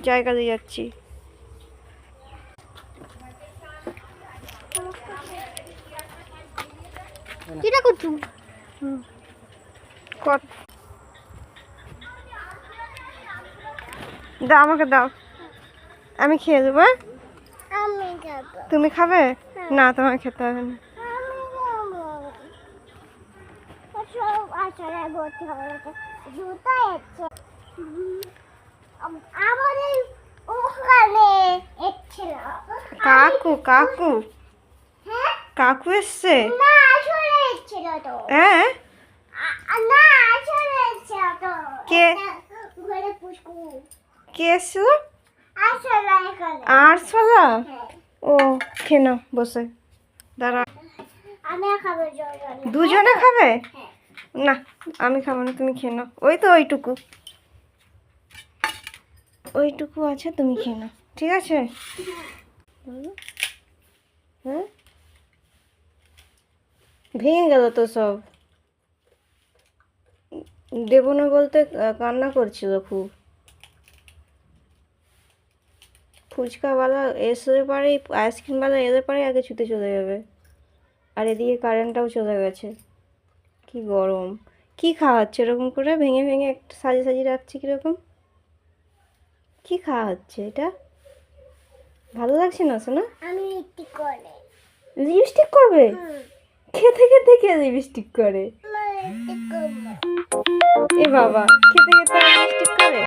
জায়গা দিয়ে যাচ্ছি। কিটা করছু? দাও, আমাকে দাও, আমি খেয়ে দেবো। আমি খাবো। তুমি খাবে না? তোমার খেতে হবে না। আমি খাবো। সব আসলে ভর্তি হবে জুতা এসছে আমাদের ওখানে এসছিল কাকু কাকু হ্যাঁ কাকু এসছে? না আসলে এসছিল তো হ্যাঁ, না আসলে এসছিল তো কে? ঘরে পুষ্কু কে এসছিল? আসলে এখানে আরশোলা? হ্যাঁ। ও, খেয়ে নাও বসে। দাঁড়া, আমি খাবো দুজনে খাবে? হ্যাঁ। না, আমি খাবো না, তুমি খেয়ে নাও। ওই তো ওইটুকু ওইটুকু আছে, তুমি খেয়ে নাও, ঠিক আছে? হ্যাঁ, ভেঙে গেল তো সব। দেবো না বলতে কান্না করছিল খুব। ফুচকাওয়ালা এসে পারে, আইসক্রিমওয়ালা এলে পারে আগে ছুটে চলে যাবে। আর এদিকে কারেন্টটাও চলে গেছে। কি গরম! কি খাওয়াচ্ছে এরকম করে ভেঙে ভেঙে একটা সাজিয়ে সাজিয়ে রাখছে কিরকম? কি খাওয়া হচ্ছে এটা? ভালো লাগছে না শোনা? আমি একটু করে লিপস্টিক করবে? খেতে খেতে কে লিপস্টিক করে? একটু করবো এ বাবা, খেতে খেতে লিপস্টিক করে?